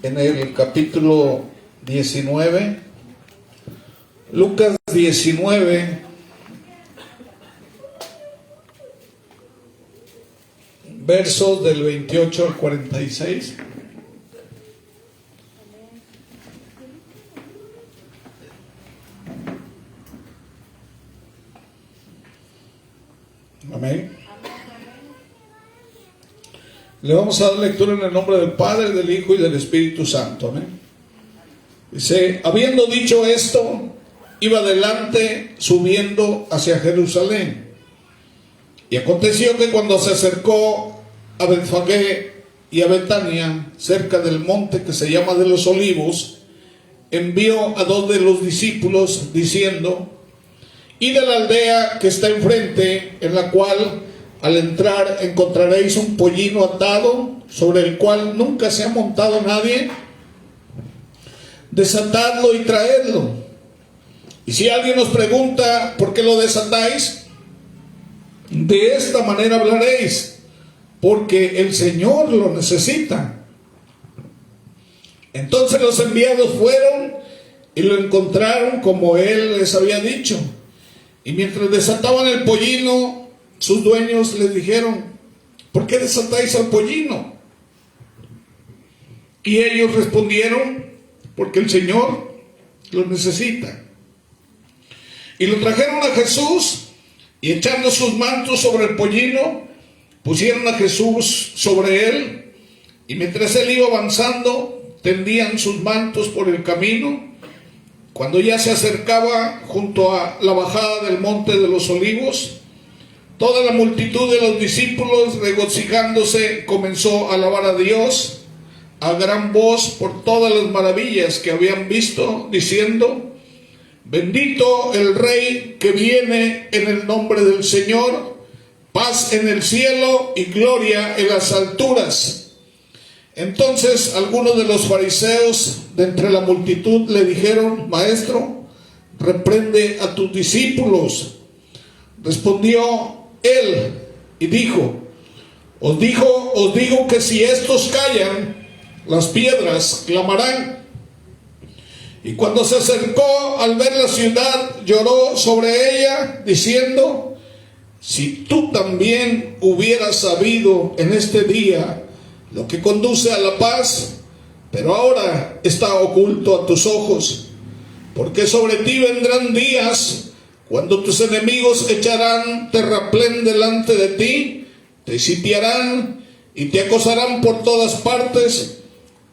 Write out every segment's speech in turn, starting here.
en el capítulo 19, Lucas 19, versos del 28 al 46. Amén. Le vamos a dar lectura en el nombre del Padre, del Hijo y del Espíritu Santo. Amén. Dice: habiendo dicho esto, iba adelante subiendo hacia Jerusalén. Y aconteció que cuando se acercó a Betfagé y a Betania, cerca del monte que se llama de los Olivos, envió a dos de los discípulos diciendo: id a la aldea que está enfrente, en la cual al entrar encontraréis un pollino atado, sobre el cual nunca se ha montado nadie. Desatadlo y traedlo. Y si alguien os pregunta por qué lo desatáis, de esta manera hablaréis: porque el Señor lo necesita. Entonces los enviados fueron y lo encontraron como él les había dicho. Y mientras desataban el pollino, sus dueños les dijeron: ¿por qué desatáis al pollino? Y ellos respondieron: porque el Señor lo necesita. Y lo trajeron a Jesús, y echando sus mantos sobre el pollino, pusieron a Jesús sobre él, y mientras él iba avanzando, tendían sus mantos por el camino. Cuando ya se acercaba junto a la bajada del monte de los Olivos, toda la multitud de los discípulos, regocijándose, comenzó a alabar a Dios a gran voz por todas las maravillas que habían visto, diciendo: bendito el Rey que viene en el nombre del Señor, paz en el cielo y gloria en las alturas. Entonces algunos de los fariseos de entre la multitud le dijeron: Maestro, reprende a tus discípulos. Respondió él y dijo: os digo que si estos callan, las piedras clamarán. Y cuando se acercó, al ver la ciudad, lloró sobre ella, diciendo: si tú también hubieras sabido en este día lo que conduce a la paz, pero ahora está oculto a tus ojos, porque sobre ti vendrán días cuando tus enemigos echarán terraplén delante de ti, te sitiarán y te acosarán por todas partes,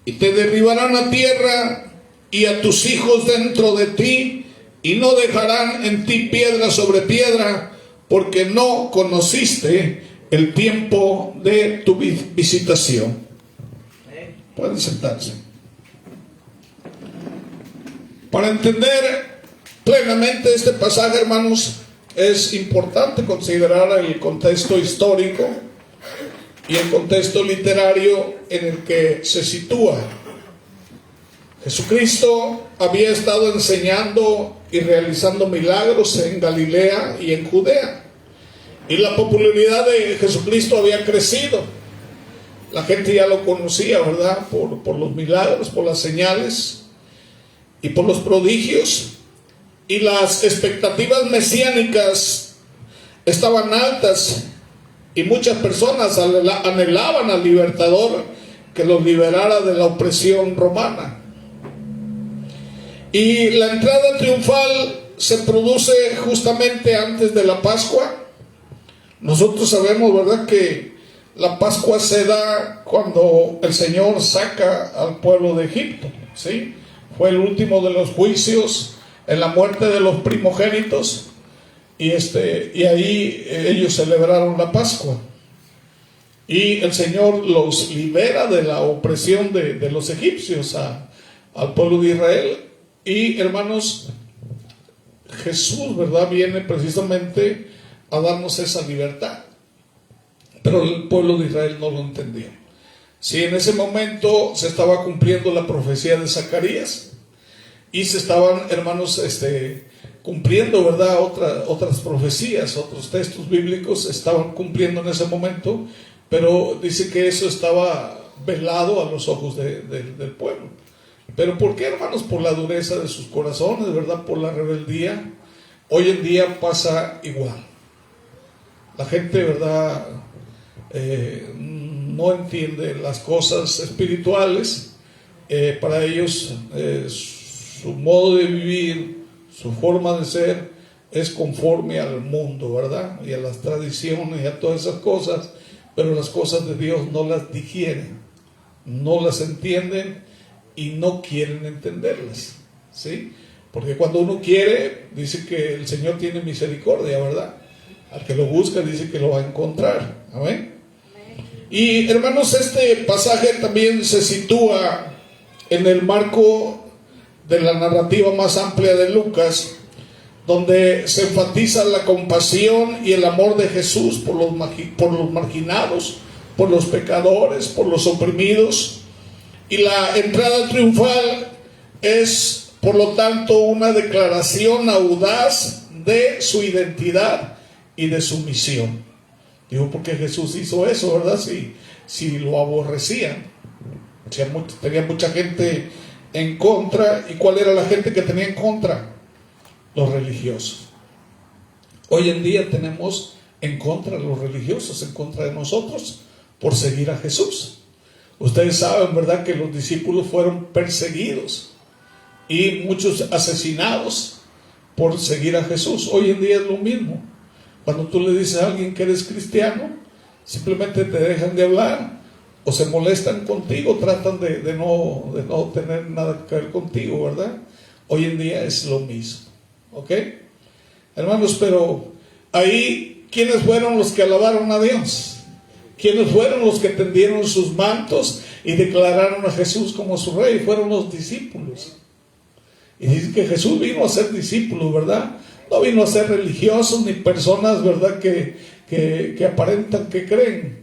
y te derribarán a tierra y a tus hijos dentro de ti, y no dejarán en ti piedra sobre piedra, porque no conociste el tiempo de tu visitación. Pueden sentarse. Para entender plenamente este pasaje, hermanos, es importante considerar el contexto histórico y el contexto literario en el que se sitúa. Jesucristo había estado enseñando y realizando milagros en Galilea y en Judea, y la popularidad de Jesucristo había crecido. La gente ya lo conocía, ¿verdad? Por los milagros, por las señales y por los prodigios. Y las expectativas mesiánicas estaban altas, y muchas personas anhelaban al libertador que los liberara de la opresión romana. Y la entrada triunfal se produce justamente antes de la Pascua. Nosotros sabemos, ¿verdad?, que la Pascua se da cuando el Señor saca al pueblo de Egipto, ¿sí? Fue el último de los juicios en la muerte de los primogénitos, y ahí ellos celebraron la Pascua. Y el Señor los libera de la opresión de los egipcios al pueblo de Israel. Y, hermanos, Jesús, ¿verdad?, viene precisamente a darnos esa libertad. Pero el pueblo de Israel no lo entendió. Si en ese momento se estaba cumpliendo la profecía de Zacarías, y se estaban, hermanos, cumpliendo, ¿verdad?, otras profecías, otros textos bíblicos estaban cumpliendo en ese momento, pero dice que eso estaba velado a los ojos del pueblo. ¿Pero por qué, hermanos? Por la dureza de sus corazones, ¿verdad? Por la rebeldía. Hoy en día pasa igual. La gente, ¿verdad? No entiende las cosas espirituales. Para ellos su modo de vivir, su forma de ser es conforme al mundo, ¿verdad? Y a las tradiciones y a todas esas cosas, pero las cosas de Dios no las digieren, no las entienden y no quieren entenderlas, ¿sí? Porque cuando uno quiere, dice que el Señor tiene misericordia, ¿verdad? Al que lo busca dice que lo va a encontrar, ¿amén? Y hermanos, este pasaje también se sitúa en el marco de la narrativa más amplia de Lucas, donde se enfatiza la compasión y el amor de Jesús por los marginados, por los pecadores, por los oprimidos. Y la entrada triunfal es, por lo tanto, una declaración audaz de su identidad y de su misión. Digo, porque Jesús hizo eso, ¿verdad? Si lo aborrecían. Tenía mucha gente en contra. ¿Y cuál era la gente que tenía en contra? Los religiosos. Hoy en día tenemos en contra de los religiosos, en contra de nosotros, por seguir a Jesús. Ustedes saben, ¿verdad?, que los discípulos fueron perseguidos y muchos asesinados por seguir a Jesús. Hoy en día es lo mismo. Cuando tú le dices a alguien que eres cristiano, simplemente te dejan de hablar o se molestan contigo, tratan de no tener nada que ver contigo, ¿verdad? Hoy en día es lo mismo, ¿ok? Hermanos, pero ahí, ¿quiénes fueron los que alabaron a Dios? ¿Quiénes fueron los que tendieron sus mantos y declararon a Jesús como su rey? Fueron los discípulos. Y dice que Jesús vino a ser discípulos, ¿verdad? No vino a ser religiosos ni personas, ¿verdad?, que aparentan que creen.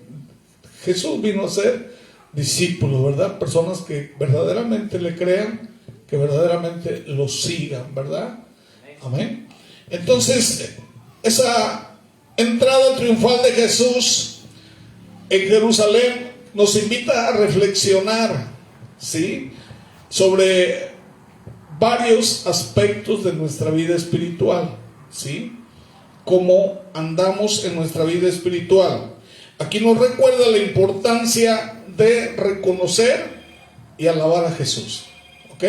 Jesús vino a ser discípulos, ¿verdad? Personas que verdaderamente le crean, que verdaderamente lo sigan, ¿verdad? Amén. Entonces, esa entrada triunfal de Jesús en Jerusalén nos invita a reflexionar, ¿sí?, sobre varios aspectos de nuestra vida espiritual, ¿sí? Cómo andamos en nuestra vida espiritual. Aquí nos recuerda la importancia de reconocer y alabar a Jesús, ¿ok?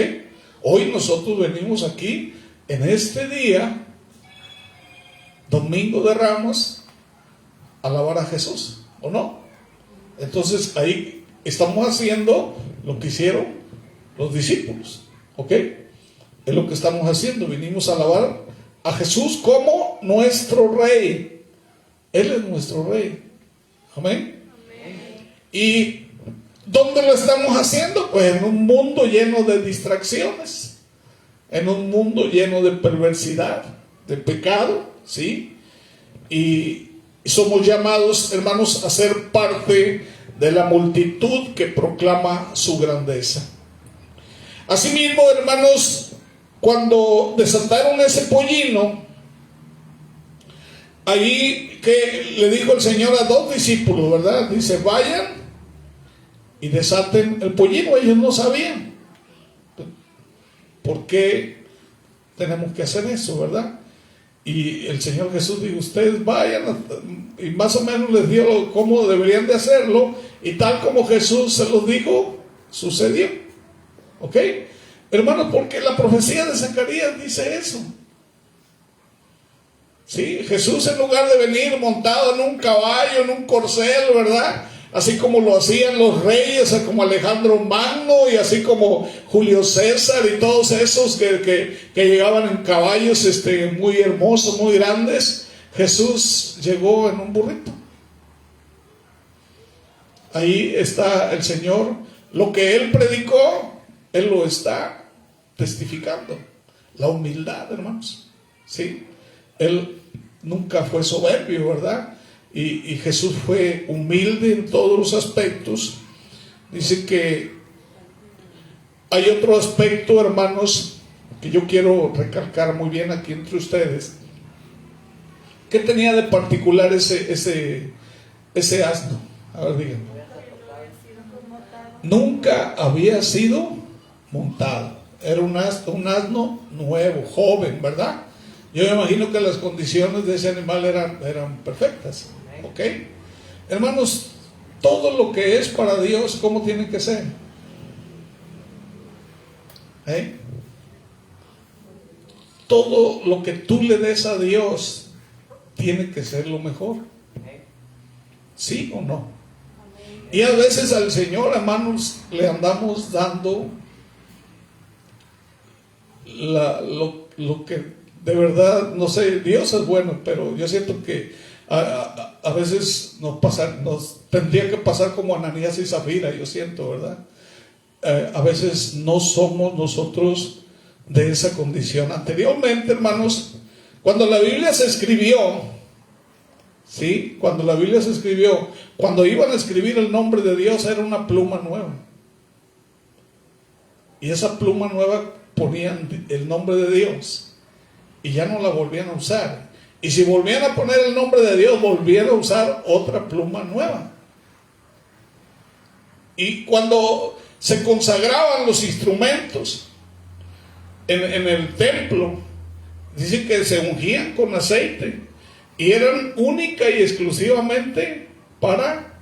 Hoy nosotros venimos aquí en este día, Domingo de Ramos, a alabar a Jesús, ¿o no? Entonces ahí estamos haciendo lo que hicieron los discípulos, ¿ok? Es lo que estamos haciendo. Vinimos a alabar a Jesús como nuestro Rey. Él es nuestro Rey. Amén. ¿Y dónde lo estamos haciendo? Pues en un mundo lleno de distracciones, en un mundo lleno de perversidad, de pecado, ¿sí? Y somos llamados, hermanos, a ser parte de la multitud que proclama su grandeza. Asimismo, hermanos, cuando desataron ese pollino, ahí que le dijo el Señor a dos discípulos, ¿verdad? Dice, vayan y desaten el pollino. Ellos no sabían. ¿Por qué tenemos que hacer eso, verdad? Y el Señor Jesús dijo, ustedes vayan, y más o menos les dio cómo deberían de hacerlo, y tal como Jesús se los dijo, sucedió. ¿Ok? Hermanos, porque la profecía de Zacarías dice eso. Sí, Jesús, en lugar de venir montado en un caballo, en un corcel, ¿verdad?, así como lo hacían los reyes, como Alejandro Magno y así como Julio César y todos esos que llegaban en caballos muy hermosos, muy grandes, Jesús llegó en un burrito. Ahí está el Señor. Lo que Él predicó, Él lo está testificando. La humildad, hermanos, ¿sí? Él nunca fue soberbio, ¿verdad? Y Jesús fue humilde en todos los aspectos. Dice que hay otro aspecto, hermanos, que yo quiero recalcar muy bien aquí entre ustedes. ¿Qué tenía de particular ese asno? A ver, díganme. nunca había sido montado. Era un asno nuevo, joven, ¿verdad? Yo me imagino que las condiciones de ese animal eran perfectas. ¿Ok? Hermanos, todo lo que es para Dios, ¿cómo tiene que ser? Todo lo que tú le des a Dios tiene que ser lo mejor. ¿Sí o no? Y a veces al Señor, hermanos, le andamos dando lo que de verdad, no sé, Dios es bueno, pero yo siento que a veces nos tendría que pasar como Ananías y Zafira, yo siento, ¿verdad? A veces no somos nosotros de esa condición. Anteriormente, hermanos, cuando la Biblia se escribió, ¿sí? Cuando la Biblia se escribió, cuando iban a escribir el nombre de Dios, era una pluma nueva. Y esa pluma nueva ponían el nombre de Dios y ya no la volvían a usar. Y si volvían a poner el nombre de Dios, volvían a usar otra pluma nueva. Y cuando se consagraban los instrumentos en el templo, dice que se ungían con aceite y eran única y exclusivamente para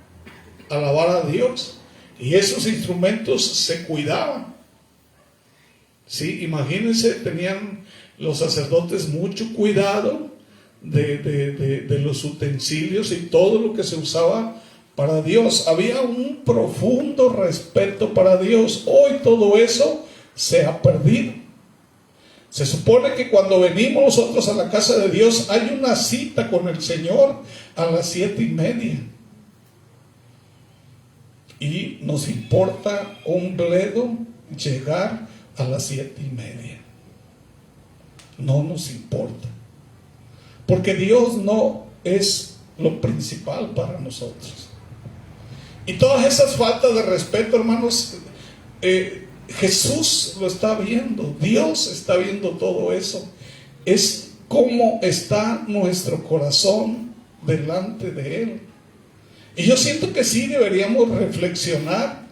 alabar a Dios. Y esos instrumentos se cuidaban. Sí, imagínense, tenían los sacerdotes mucho cuidado de los utensilios y todo lo que se usaba para Dios. Había un profundo respeto para Dios. Hoy todo eso se ha perdido. Se supone que cuando venimos nosotros a la casa de Dios hay una cita con el Señor a las 7:30. Y nos importa un bledo llegar a las 7:30. No nos importa. Porque Dios no es lo principal para nosotros. Y todas esas faltas de respeto, hermanos, Jesús lo está viendo. Dios está viendo todo eso. Es cómo está nuestro corazón delante de Él. Y yo siento que sí deberíamos reflexionar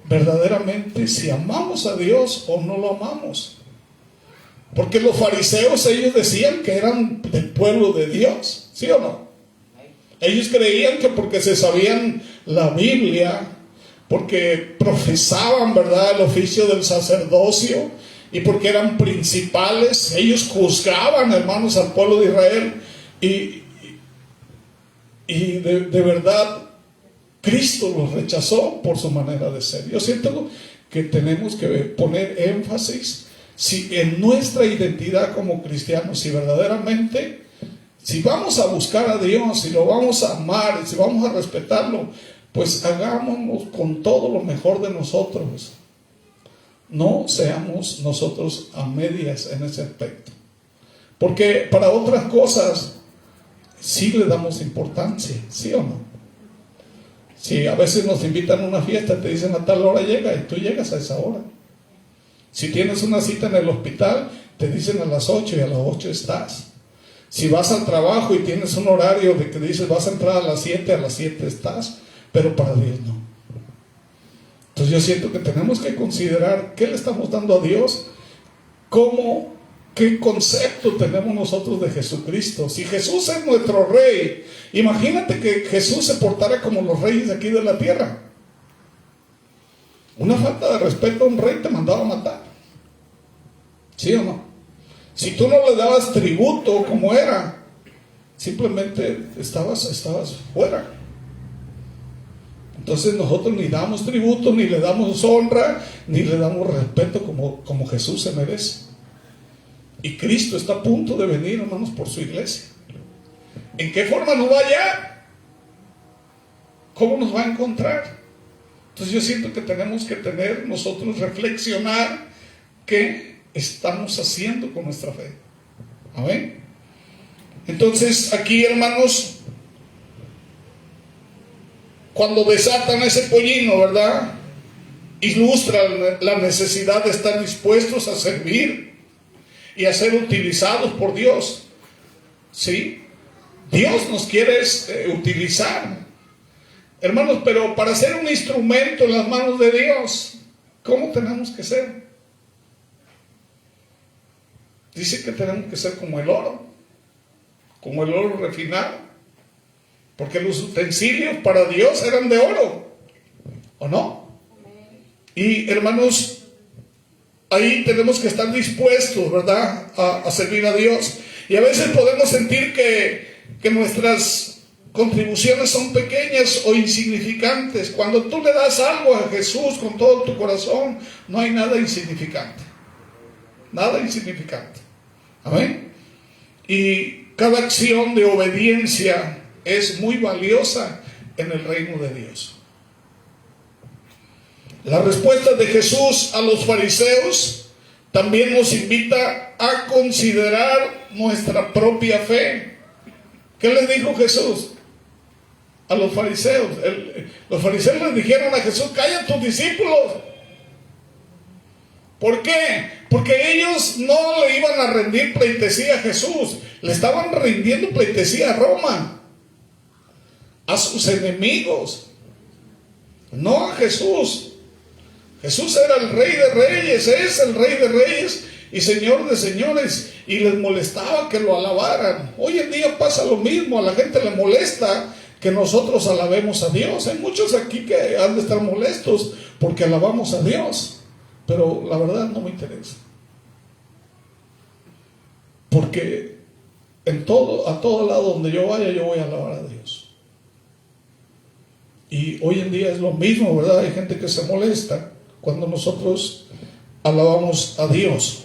verdaderamente si amamos a Dios o no lo amamos. Porque los fariseos, ellos decían que eran del pueblo de Dios, ¿sí o no? Ellos creían que porque se sabían la Biblia, porque profesaban, ¿verdad?, el oficio del sacerdocio, y porque eran principales, ellos juzgaban, hermanos, al pueblo de Israel. Y de verdad Cristo los rechazó por su manera de ser. Yo siento que tenemos que poner énfasis en nuestra identidad como cristianos. Si verdaderamente, si vamos a buscar a Dios, si lo vamos a amar, si vamos a respetarlo, pues hagámonos con todo lo mejor de nosotros. No seamos nosotros a medias en ese aspecto. Porque para otras cosas sí le damos importancia, ¿sí o no? Si a veces nos invitan a una fiesta, te dicen a tal hora llega y tú llegas a esa hora. Si tienes una cita en el hospital, te dicen a las 8 y a las 8 estás. Si vas al trabajo y tienes un horario de que dices vas a entrar a las 7 estás, pero para Dios no. Entonces yo siento que tenemos que considerar qué le estamos dando a Dios, qué concepto tenemos nosotros de Jesucristo. Si Jesús es nuestro rey, imagínate que Jesús se portara como los reyes de aquí de la tierra. Una falta de respeto a un rey te mandaba a matar, ¿sí o no? Si tú no le dabas tributo como era, simplemente estabas fuera. Entonces nosotros ni damos tributo, ni le damos honra, ni le damos respeto como Jesús se merece. Y Cristo está a punto de venir, hermanos, por su iglesia. ¿En qué forma nos va a hallar? ¿Cómo nos va a encontrar? Entonces yo siento que tenemos que nosotros reflexionar qué estamos haciendo con nuestra fe. Amén. Entonces aquí, hermanos, cuando desatan ese pollino, ¿verdad?, ilustra la necesidad de estar dispuestos a servir y a ser utilizados por Dios. ¿Sí? Dios nos quiere utilizar. Hermanos, pero para ser un instrumento en las manos de Dios, ¿cómo tenemos que ser? Dice que tenemos que ser como el oro refinado, porque los utensilios para Dios eran de oro, ¿o no? Y hermanos, ahí tenemos que estar dispuestos, ¿verdad?, a servir a Dios. Y a veces podemos sentir que nuestras contribuciones son pequeñas o insignificantes. Cuando tú le das algo a Jesús con todo tu corazón, no hay nada insignificante. Nada insignificante. Amén. Y cada acción de obediencia es muy valiosa en el reino de Dios. La respuesta de Jesús a los fariseos también nos invita a considerar nuestra propia fe. ¿Qué les dijo Jesús a los fariseos? Los fariseos les dijeron a Jesús: calla tus discípulos. ¿Por qué? Porque ellos no le iban a rendir pleitesía a Jesús, le estaban rindiendo pleitesía a Roma, a sus enemigos, no a Jesús. Jesús era el Rey de Reyes, es el Rey de Reyes y Señor de señores, y les molestaba que lo alabaran. Hoy en día pasa lo mismo, a la gente le molesta que nosotros alabemos a Dios. Hay muchos aquí que han de estar molestos porque alabamos a Dios, pero la verdad no me interesa, porque a todo lado donde yo vaya, yo voy a alabar a Dios. Y hoy en día es lo mismo, ¿verdad? Hay gente que se molesta cuando nosotros alabamos a Dios.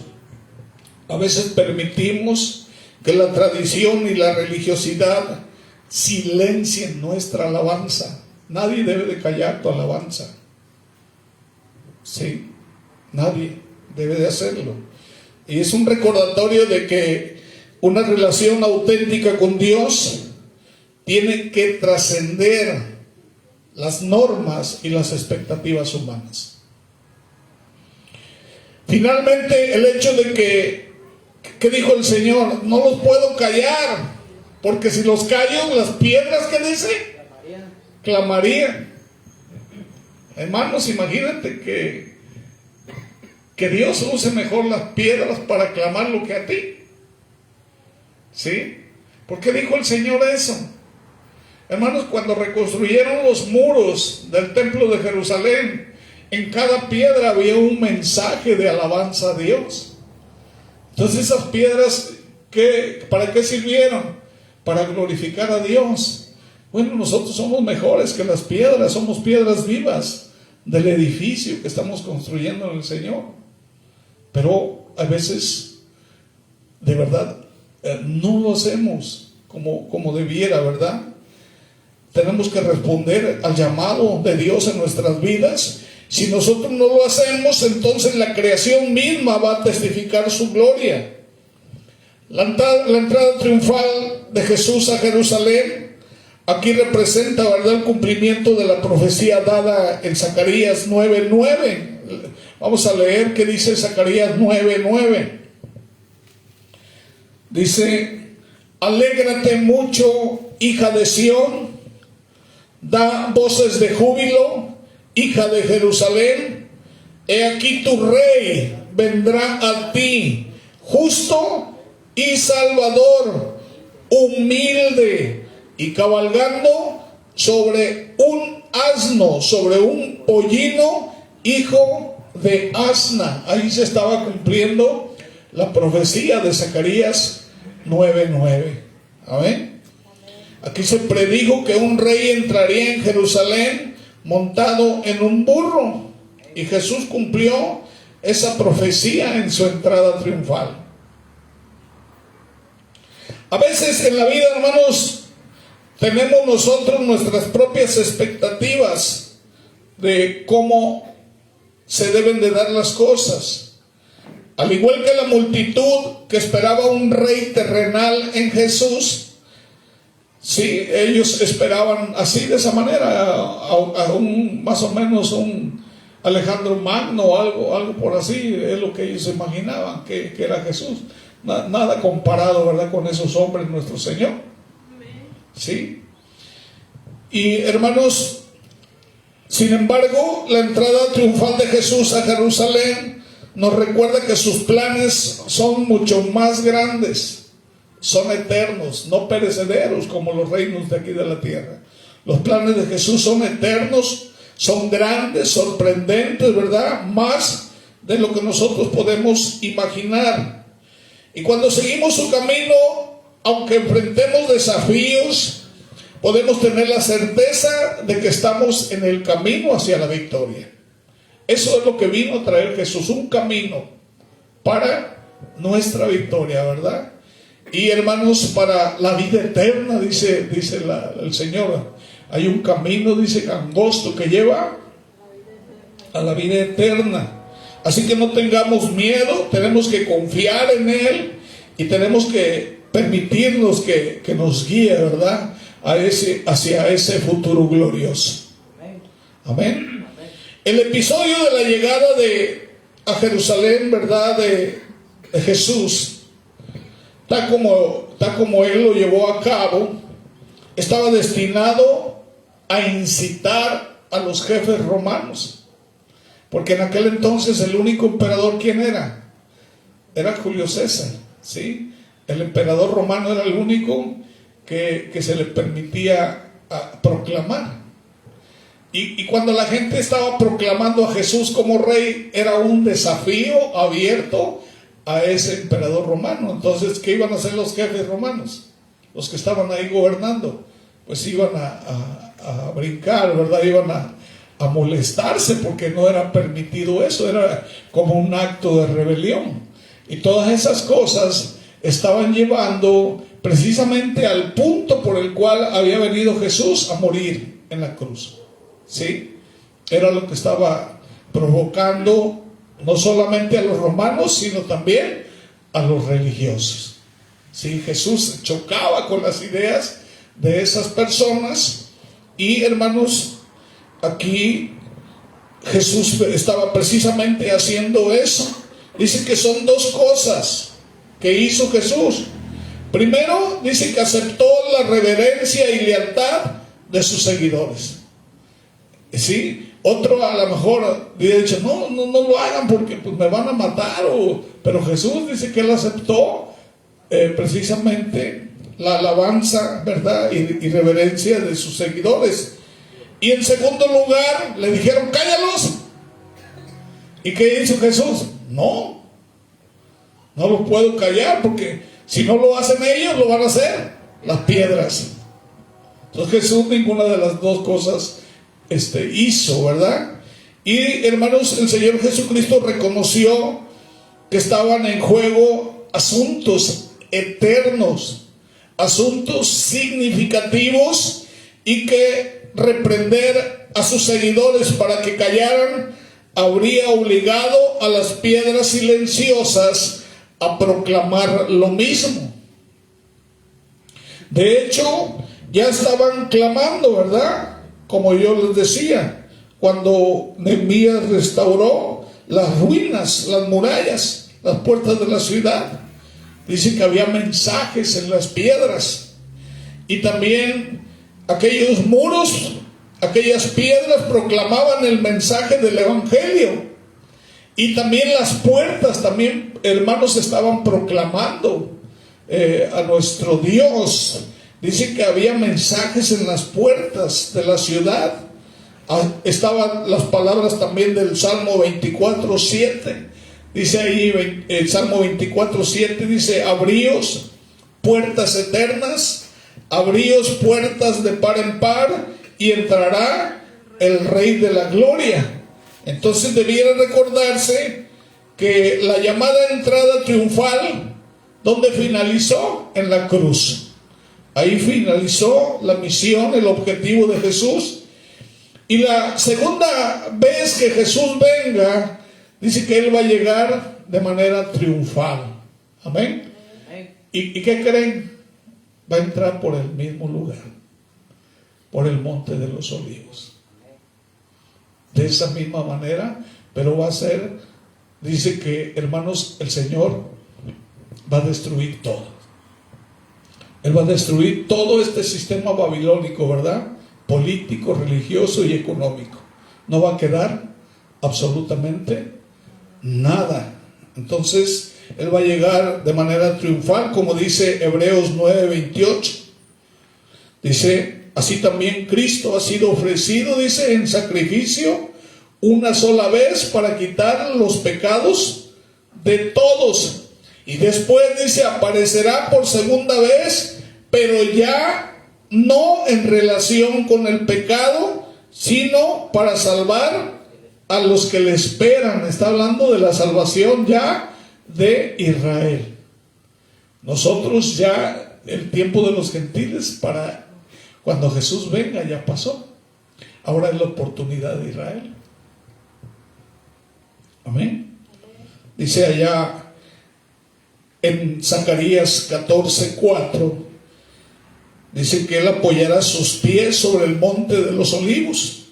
A veces permitimos que la tradición y la religiosidad silencien nuestra alabanza. Nadie debe de callar tu alabanza. Sí, nadie debe de hacerlo. Y es un recordatorio de que una relación auténtica con Dios tiene que trascender las normas y las expectativas humanas. Finalmente, el hecho de que dijo el Señor: no los puedo callar, porque si los callo, las piedras, ¿qué dice? Clamarían. Hermanos, imagínate que Dios use mejor las piedras para clamar lo que a ti. ¿Sí? ¿Por qué dijo el Señor eso? Hermanos, cuando reconstruyeron los muros del templo de Jerusalén, en cada piedra había un mensaje de alabanza a Dios. Entonces esas piedras, ¿para qué sirvieron? Para glorificar a Dios. Bueno, nosotros somos mejores que las piedras, somos piedras vivas del edificio que estamos construyendo en el Señor. Pero a veces, de verdad, no lo hacemos como debiera, ¿verdad? Tenemos que responder al llamado de Dios en nuestras vidas. Si nosotros no lo hacemos, entonces la creación misma va a testificar su gloria. La entrada triunfal de Jesús a Jerusalén aquí representa, ¿verdad?, el cumplimiento de la profecía dada en Zacarías 9:9. Vamos a leer qué dice Zacarías 9:9. Dice: alégrate mucho, hija de Sión, da voces de júbilo, hija de Jerusalén. He aquí tu rey vendrá a ti, justo y salvador, humilde y cabalgando sobre un asno, sobre un pollino, hijo de asna. Ahí se estaba cumpliendo la profecía de Zacarías 9:9. Amén. Aquí se predijo que un rey entraría en Jerusalén montado en un burro, y Jesús cumplió esa profecía en su entrada triunfal. A veces en la vida, hermanos, tenemos nosotros nuestras propias expectativas de cómo se deben de dar las cosas. Al igual que la multitud que esperaba un rey terrenal en Jesús, sí, ellos esperaban así, de esa manera, más o menos un Alejandro Magno o algo por así, es lo que ellos imaginaban que era Jesús. Nada comparado, ¿verdad?, con esos hombres, nuestro Señor. Sí. Y hermanos, Sin embargo, la entrada triunfal de Jesús a Jerusalén nos recuerda que sus planes son mucho más grandes, son eternos, no perecederos como los reinos de aquí de la tierra. Los planes de Jesús son eternos, son grandes, sorprendentes, ¿verdad? Más de lo que nosotros podemos imaginar. Y cuando seguimos su camino, aunque enfrentemos desafíos, podemos tener la certeza de que estamos en el camino hacia la victoria. Eso es lo que vino a traer Jesús, un camino para nuestra victoria, ¿verdad? Y hermanos, para la vida eterna, dice el Señor, hay un camino, dice, angosto que lleva a la vida eterna. Así que no tengamos miedo, tenemos que confiar en Él y tenemos que permitirnos que nos guíe, ¿verdad? Hacia ese futuro glorioso. Amén. El episodio de la llegada a Jerusalén, ¿verdad? De Jesús, tal como Él lo llevó a cabo, estaba destinado a incitar a los jefes romanos. Porque en aquel entonces el único emperador, ¿quién era? Era Julio César, ¿sí? El emperador romano era el único que se le permitía proclamar. Y cuando la gente estaba proclamando a Jesús como rey, era un desafío abierto a ese emperador romano. Entonces, ¿qué iban a hacer los jefes romanos? Los que estaban ahí gobernando, pues iban a brincar, ¿verdad? Iban a molestarse porque no era permitido eso, era como un acto de rebelión. Y todas esas cosas estaban llevando precisamente al punto por el cual había venido Jesús a morir en la cruz. ¿Sí? Era lo que estaba provocando no solamente a los romanos, sino también a los religiosos. ¿Sí? Jesús chocaba con las ideas de esas personas y, hermanos, aquí Jesús estaba precisamente haciendo eso. Dice que son dos cosas que hizo Jesús. Primero, dice que aceptó la reverencia y lealtad de sus seguidores. ¿Sí? Otro a lo mejor hubiera dicho, no lo hagan porque pues, me van a matar. Pero Jesús dice que él aceptó precisamente la alabanza, ¿verdad? Y reverencia de sus seguidores. Y en segundo lugar, le dijeron, cállalos. ¿Y qué hizo Jesús? No los puedo callar porque si no lo hacen ellos, lo van a hacer las piedras. Entonces Jesús ninguna de las dos cosas hizo, ¿verdad? Y hermanos, el Señor Jesucristo reconoció que estaban en juego asuntos eternos, asuntos significativos, y que reprender a sus seguidores para que callaran habría obligado a las piedras silenciosas a proclamar lo mismo. De hecho, ya estaban clamando, ¿verdad? Como yo les decía, cuando Nehemías restauró las ruinas, las murallas, las puertas de la ciudad, dice que había mensajes en las piedras. Y también aquellos muros, aquellas piedras proclamaban el mensaje del Evangelio. Y también las puertas, también hermanos, estaban proclamando a nuestro Dios. Dice que había mensajes en las puertas de la ciudad. Estaban las palabras también del Salmo 24:7. Dice ahí el Salmo 24:7, dice, abríos puertas eternas, abríos puertas de par en par, y entrará el Rey de la Gloria. Entonces debiera recordarse que la llamada entrada triunfal, ¿dónde finalizó? En la cruz. Ahí finalizó la misión, el objetivo de Jesús. Y la segunda vez que Jesús venga, dice que Él va a llegar de manera triunfal. Amén. ¿Y qué creen? Va a entrar por el mismo lugar, por el Monte de los Olivos. De esa misma manera, pero va a ser, dice que, hermanos, el Señor va a destruir todo. Él va a destruir todo este sistema babilónico, ¿verdad? Político, religioso y económico. no va a quedar absolutamente nada. Entonces Él va a llegar de manera triunfal, como dice Hebreos 9:28. Dice, así también Cristo ha sido ofrecido, dice, en sacrificio una sola vez para quitar los pecados de todos. Y después dice, aparecerá por segunda vez, pero ya no en relación con el pecado, sino para salvar a los que le esperan. Está hablando de la salvación ya de Israel. Nosotros ya, el tiempo de los gentiles para cuando Jesús venga ya pasó. Ahora es la oportunidad de Israel. Amén. Dice allá en Zacarías 14:4, dice que Él apoyará sus pies sobre el monte de los olivos,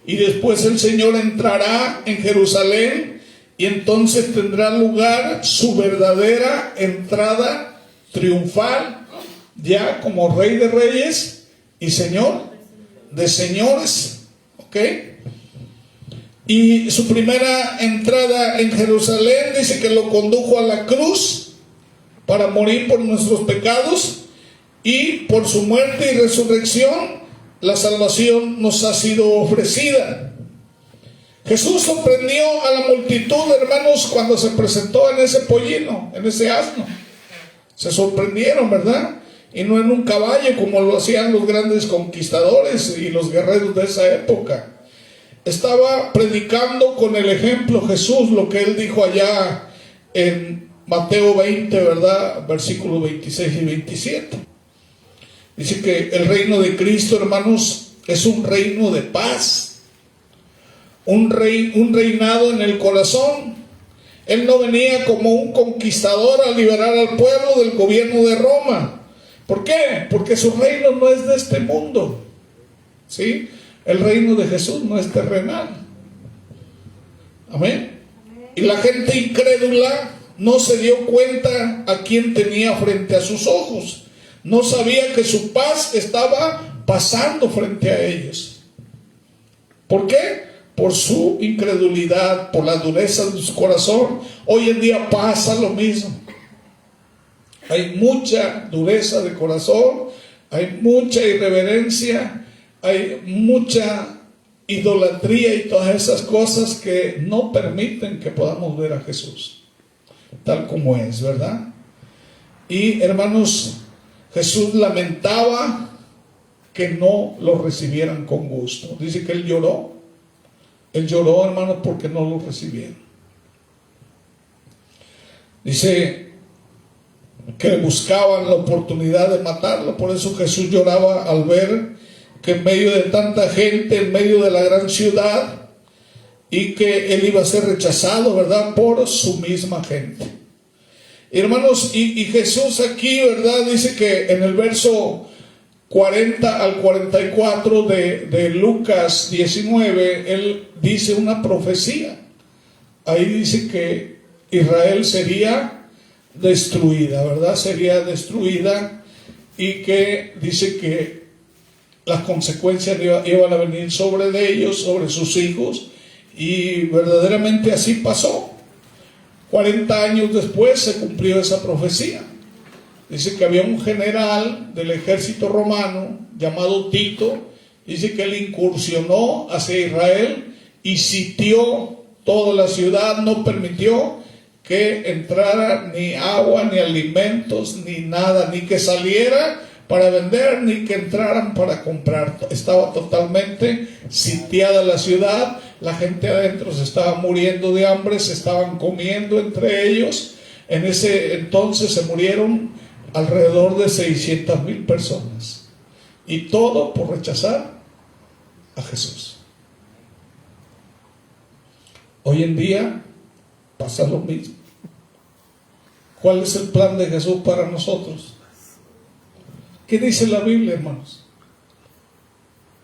y después el Señor entrará en Jerusalén, y entonces tendrá lugar su verdadera entrada triunfal, ya como Rey de Reyes y Señor de señores. ¿Ok? Y su primera entrada en Jerusalén dice que lo condujo a la cruz para morir por nuestros pecados, y por su muerte y resurrección la salvación nos ha sido ofrecida. Jesús sorprendió a la multitud, hermanos, cuando se presentó en ese pollino, en ese asno. Se sorprendieron, ¿verdad? Y no en un caballo como lo hacían los grandes conquistadores y los guerreros de esa época. Estaba predicando con el ejemplo Jesús, lo que Él dijo allá en Mateo 20, ¿verdad? Versículos 26 y 27. Dice que el reino de Cristo, hermanos, es un reino de paz, un reinado en el corazón. Él no venía como un conquistador a liberar al pueblo del gobierno de Roma. ¿Por qué? Porque su reino no es de este mundo, ¿sí? El reino de Jesús no es terrenal. Amén. Y la gente incrédula no se dio cuenta a quién tenía frente a sus ojos. No sabía que su paz estaba pasando frente a ellos. ¿Por qué? Por su incredulidad, por la dureza de su corazón. Hoy en día pasa lo mismo. Hay mucha dureza de corazón, hay mucha irreverencia, hay mucha idolatría y todas esas cosas que no permiten que podamos ver a Jesús tal como es, ¿verdad? Y hermanos, Jesús lamentaba que no lo recibieran con gusto. Dice que Él lloró, hermanos, porque no lo recibieron. Dice que buscaban la oportunidad de matarlo. Por eso Jesús lloraba al ver que en medio de tanta gente, en medio de la gran ciudad, y que Él iba a ser rechazado, ¿verdad?, por su misma gente. Hermanos, y Jesús aquí, ¿verdad?, dice que en el verso 40 al 44 de Lucas 19, Él dice una profecía. Ahí dice que Israel sería destruida, ¿verdad? Sería destruida, y que dice que las consecuencias iban a venir sobre de ellos, sobre sus hijos, y verdaderamente así pasó. 40 años después se cumplió esa profecía. Dice que había un general del ejército romano llamado Tito. Dice que él incursionó hacia Israel y sitió toda la ciudad, no permitió que entrara ni agua, ni alimentos, ni nada, ni que saliera para vender, ni que entraran para comprar. Estaba totalmente sitiada la ciudad. La gente adentro se estaba muriendo de hambre, se estaban comiendo entre ellos. En ese entonces se murieron alrededor de 600,000 personas. Y todo por rechazar a Jesús. Hoy en día pasa lo mismo. ¿Cuál es el plan de Jesús para nosotros? ¿Qué dice la Biblia, hermanos?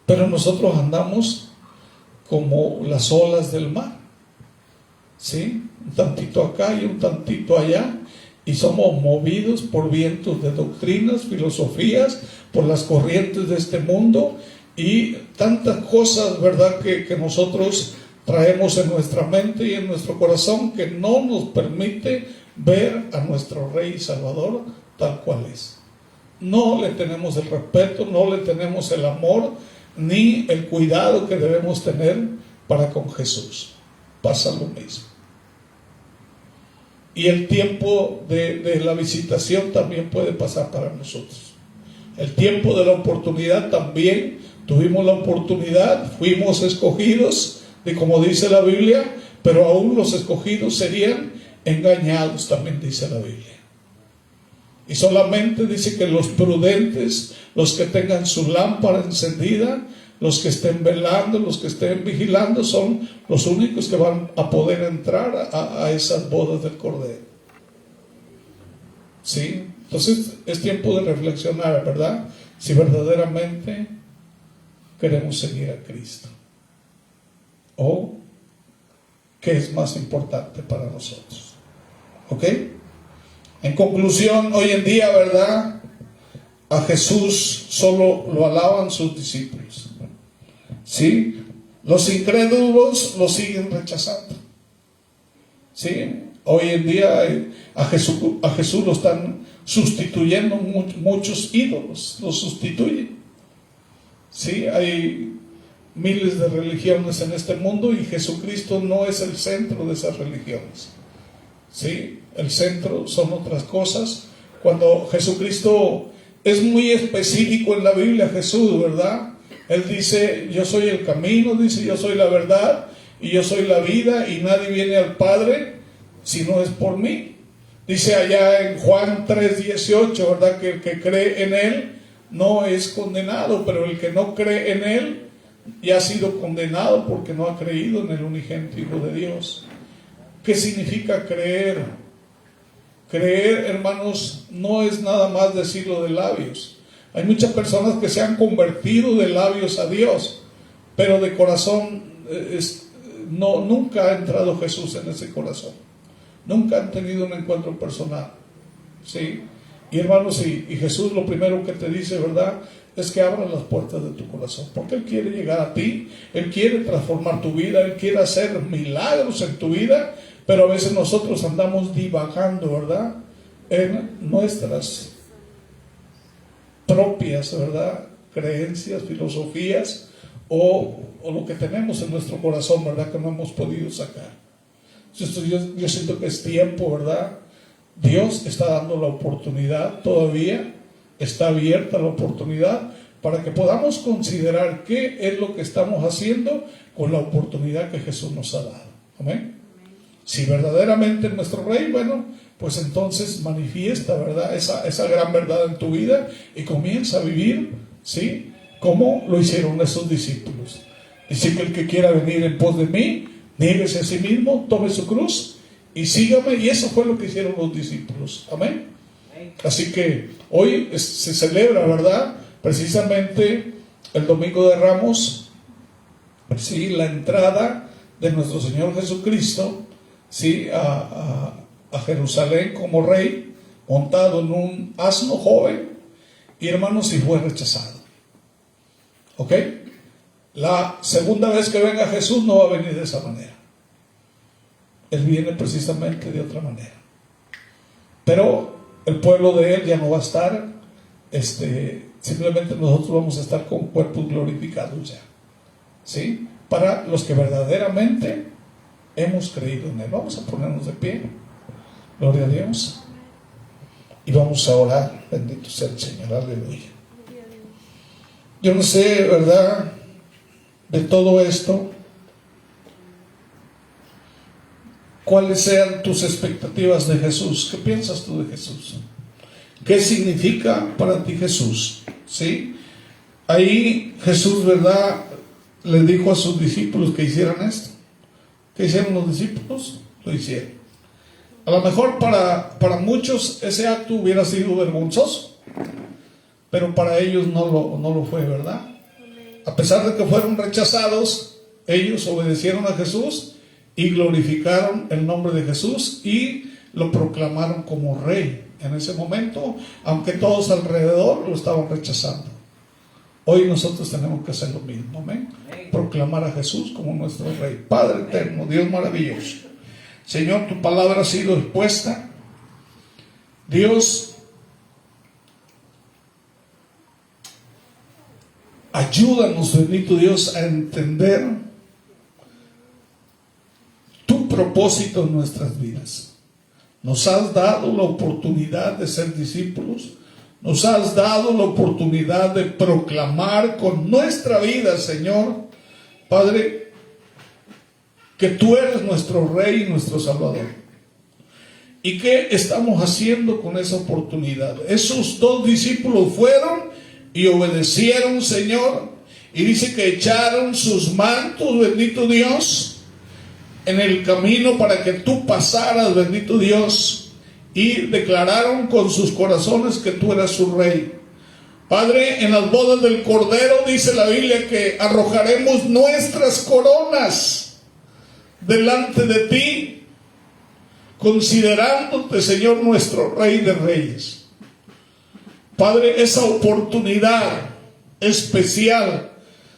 Pero nosotros andamos como las olas del mar, ¿sí? Un tantito acá y un tantito allá, y somos movidos por vientos de doctrinas, filosofías, por las corrientes de este mundo, y tantas cosas, ¿verdad?, que nosotros traemos en nuestra mente y en nuestro corazón, que no nos permite ver a nuestro Rey y Salvador tal cual es. No le tenemos el respeto, no le tenemos el amor, ni el cuidado que debemos tener para con Jesús. Pasa lo mismo. Y el tiempo de la visitación también puede pasar para nosotros. El tiempo de la oportunidad también. Tuvimos la oportunidad, fuimos escogidos, de como dice la Biblia, pero aún los escogidos serían engañados, también dice la Biblia. Y solamente dice que los prudentes, los que tengan su lámpara encendida, los que estén velando, los que estén vigilando, son los únicos que van a poder entrar a esas bodas del Cordero. ¿Sí? Entonces es tiempo de reflexionar, ¿verdad? Si verdaderamente queremos seguir a Cristo, o qué es más importante para nosotros. ¿Ok? En conclusión, hoy en día, ¿verdad?, a Jesús solo lo alaban sus discípulos. ¿Sí? Los incrédulos lo siguen rechazando. ¿Sí? Hoy en día a Jesús lo están sustituyendo muchos ídolos, lo sustituyen. ¿Sí? Hay miles de religiones en este mundo y Jesucristo no es el centro de esas religiones. ¿Sí? El centro son otras cosas. Cuando Jesucristo es muy específico en la Biblia, Jesús, ¿verdad? Él dice, yo soy el camino, dice, yo soy la verdad y yo soy la vida, y nadie viene al Padre si no es por mí. Dice allá en Juan 3:18, ¿verdad?, que el que cree en Él no es condenado, pero el que no cree en Él ya ha sido condenado porque no ha creído en el unigénito Hijo de Dios. ¿Qué significa creer? Creer, hermanos, no es nada más decirlo de labios. Hay muchas personas que se han convertido de labios a Dios, pero de corazón nunca ha entrado Jesús en ese corazón. Nunca han tenido un encuentro personal. ¿Sí? Y hermanos, y Jesús lo primero que te dice, ¿verdad?, es que abras las puertas de tu corazón, porque Él quiere llegar a ti, Él quiere transformar tu vida, Él quiere hacer milagros en tu vida, pero a veces nosotros andamos divagando, ¿verdad?, en nuestras propias, ¿verdad?, creencias, filosofías, o lo que tenemos en nuestro corazón, ¿verdad?, que no hemos podido sacar. Yo siento que es tiempo, ¿verdad? Dios está dando la oportunidad todavía, está abierta la oportunidad para que podamos considerar qué es lo que estamos haciendo con la oportunidad que Jesús nos ha dado. Amén. Si verdaderamente es nuestro Rey, bueno, pues entonces manifiesta, ¿verdad?, esa gran verdad en tu vida y comienza a vivir, ¿sí?, como lo hicieron esos discípulos. Dice que el que quiera venir en pos de mí, niéguese a sí mismo, tome su cruz y sígame. Y eso fue lo que hicieron los discípulos. Amén. Así que hoy se celebra, ¿verdad?, precisamente el Domingo de Ramos, ¿sí?, la entrada de nuestro Señor Jesucristo, ¿sí?, a Jerusalén como Rey, montado en un asno joven, y hermanos, y fue rechazado. ¿Ok? La segunda vez que venga Jesús no va a venir de esa manera. Él viene precisamente de otra manera. Pero el pueblo de Él ya no va a estar, simplemente nosotros vamos a estar con cuerpos glorificados ya. ¿Sí? Para los que verdaderamente hemos creído en Él. Vamos a ponernos de pie. Gloria a Dios. Y vamos a orar. Bendito sea el Señor. Aleluya. Yo no sé, ¿verdad?, de todo esto, ¿cuáles sean tus expectativas de Jesús? ¿Qué piensas tú de Jesús? ¿Qué significa para ti Jesús? ¿Sí? Ahí Jesús, ¿verdad?, le dijo a sus discípulos que hicieran esto. ¿Qué hicieron los discípulos? Lo hicieron. A lo mejor para muchos ese acto hubiera sido vergonzoso, pero para ellos no lo fue, ¿verdad? A pesar de que fueron rechazados, ellos obedecieron a Jesús y glorificaron el nombre de Jesús y lo proclamaron como Rey en ese momento, aunque todos alrededor lo estaban rechazando. Hoy nosotros tenemos que hacer lo mismo, amén. Proclamar a Jesús como nuestro Rey. Padre eterno, Dios maravilloso, Señor, tu palabra ha sido expuesta. Dios, ayúdanos, bendito Dios, a entender tu propósito en nuestras vidas. Nos has dado la oportunidad de ser discípulos. Nos has dado la oportunidad de proclamar con nuestra vida, Señor, Padre, que tú eres nuestro Rey y nuestro Salvador. ¿Y qué estamos haciendo con esa oportunidad? Esos dos discípulos fueron y obedecieron, Señor, y dice que echaron sus mantos, bendito Dios, en el camino para que tú pasaras, bendito Dios, y declararon con sus corazones que tú eras su Rey. Padre, en las bodas del Cordero dice la Biblia que arrojaremos nuestras coronas delante de ti, considerándote, Señor, nuestro Rey de Reyes. Padre, esa oportunidad especial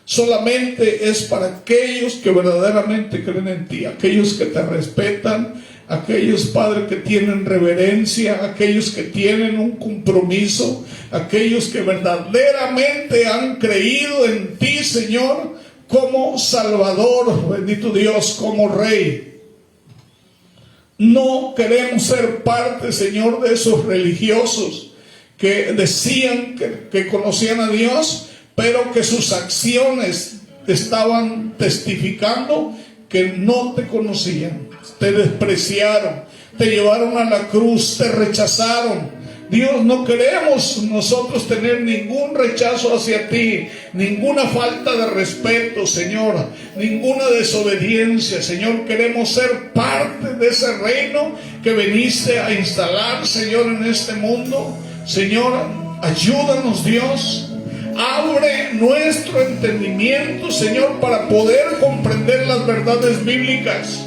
solamente es para aquellos que verdaderamente creen en ti, aquellos que te respetan, aquellos, Padre, que tienen reverencia, aquellos que tienen un compromiso, aquellos que verdaderamente han creído en ti, Señor, como Salvador, bendito Dios, como Rey. No queremos ser parte, Señor, de esos religiosos que decían que conocían a Dios, pero que sus acciones estaban testificando que no te conocían. Te despreciaron, te llevaron a la cruz, te rechazaron. Dios, no queremos nosotros tener ningún rechazo hacia ti, ninguna falta de respeto, Señor, ninguna desobediencia, Señor. Queremos ser parte de ese reino que viniste a instalar, Señor, en este mundo. Señor, ayúdanos, Dios. Abre nuestro entendimiento, Señor, para poder comprender las verdades bíblicas.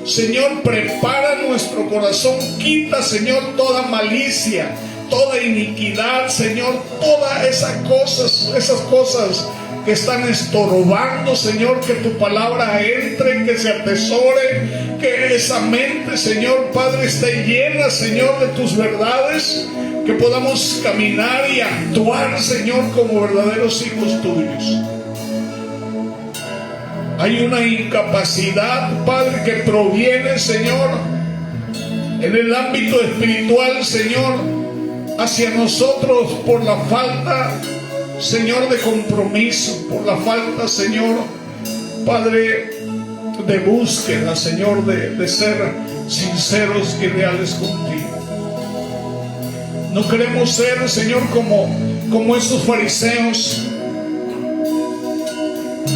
Señor, prepara nuestro corazón. Quita, Señor, toda malicia, toda iniquidad, Señor, todas esas cosas que están estorbando, Señor, que tu palabra entre, que se atesore, que esa mente, Señor, Padre, esté llena, Señor, de tus verdades, que podamos caminar y actuar, Señor, como verdaderos hijos tuyos. Hay una incapacidad, Padre, que proviene, Señor, en el ámbito espiritual, Señor, hacia nosotros por la falta, Señor, de compromiso, por la falta, Señor, Padre, de búsqueda, Señor, de ser sinceros y reales contigo. No queremos ser, Señor, como esos fariseos.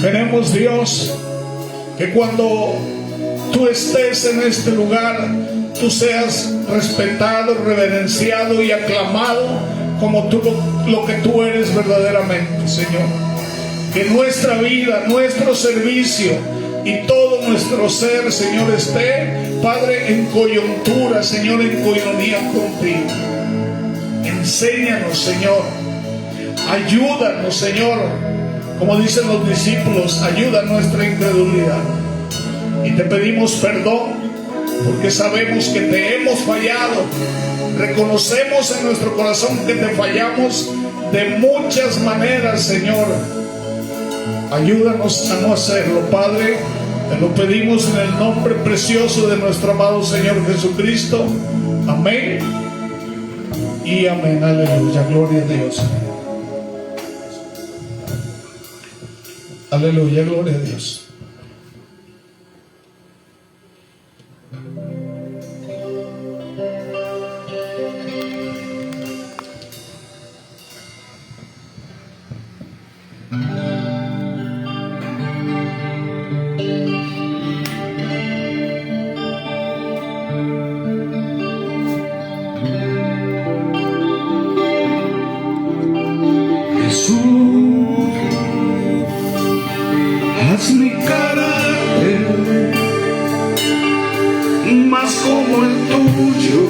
Queremos, Dios, que cuando tú estés en este lugar, tú seas respetado, reverenciado y aclamado como tú lo que tú eres verdaderamente, Señor. Que nuestra vida, nuestro servicio y todo nuestro ser, Señor, esté, Padre, en coyuntura, Señor, en coinonía contigo. Enséñanos, Señor. Ayúdanos, Señor. Como dicen los discípulos, ayuda a nuestra incredulidad. Y te pedimos perdón, porque sabemos que te hemos fallado. Reconocemos en nuestro corazón que te fallamos de muchas maneras, Señor. Ayúdanos a no hacerlo, Padre. Te lo pedimos en el nombre precioso de nuestro amado Señor Jesucristo. Amén y amén. Aleluya, gloria a Dios. Aleluya, gloria a Dios. Haz mi carácter más como el tuyo.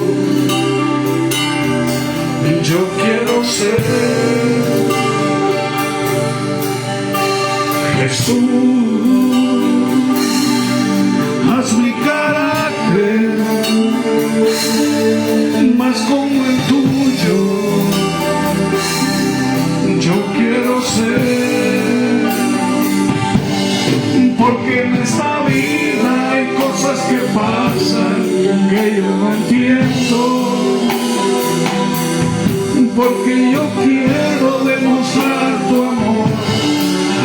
Yo quiero ser Jesús, haz mi carácter más como el tuyo. Yo quiero ser, porque en esta vida hay cosas que pasan que yo no entiendo, porque yo quiero demostrar tu amor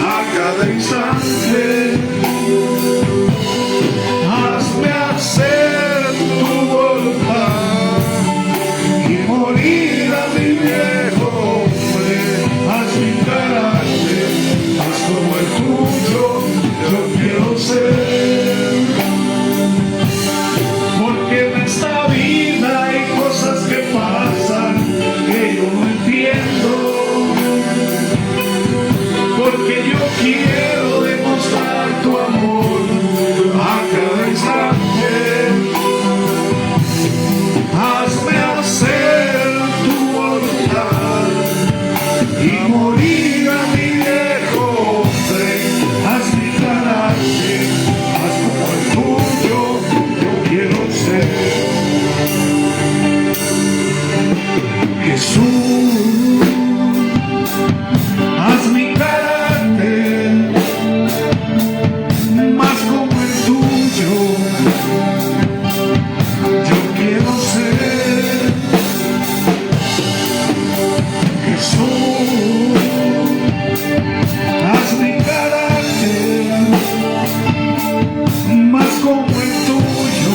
a cada instante. Hazme hacer tu voluntad y morir a mi viejo hombre. Haz mi carácter, haz como el tuyo, yo quiero ser. Porque en esta vida hay cosas que pasan que yo no entiendo, porque yo quiero demostrar tu amor a cada instante. Hazme hacer tu voluntad y morir a mi viejo hombre. Haz mi carácter, haz como el tuyo, yo quiero ser. Jesús, haz mi carácter más como el tuyo. Yo quiero ser. Jesús, haz mi carácter más como el tuyo.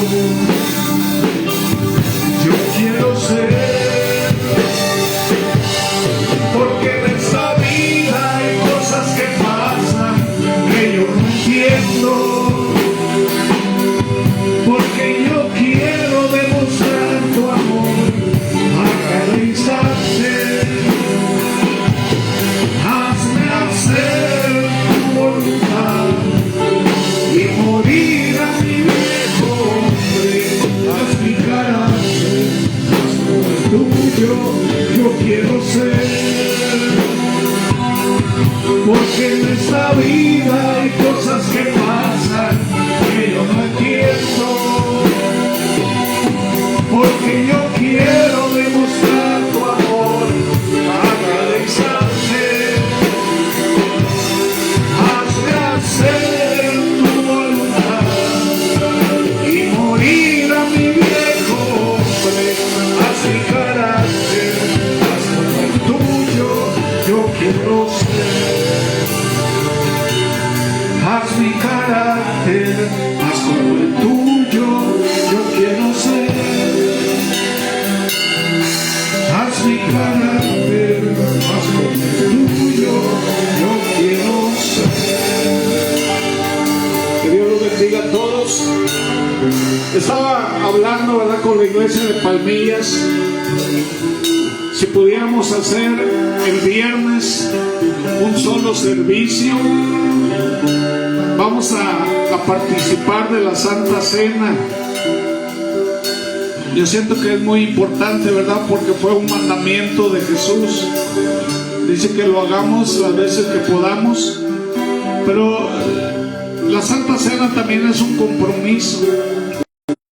Yo quiero ser. Porque en esta vida hay cosas que pasan que yo no entiendo, porque yo quiero demostrar tu amor a cada instante. Hazme hacer tu voluntad y morir a mi viejo hombre. Haz mi carácter, haz como el tuyo, yo quiero ser. Porque en esta vida hay cosas que pasan que yo no entiendo, porque yo quiero demostrar tu amor a cada instante. Hazme hacer tu voluntad y morir a mi viejo hombre. Haz mi carácter, haz como el tuyo, yo quiero ser. Haz mi carácter, haz como el tuyo, yo quiero ser. Haz mi carácter, haz como el tuyo, yo quiero ser. Que Dios los bendiga a todos. Estaba hablando, ¿verdad?, con la iglesia de Palmillas. Si pudiéramos hacer el viernes un solo servicio, vamos a participar de la Santa Cena. Yo siento que es muy importante, ¿verdad?, porque fue un mandamiento de Jesús. Dice que lo hagamos las veces que podamos, pero la Santa Cena también es un compromiso.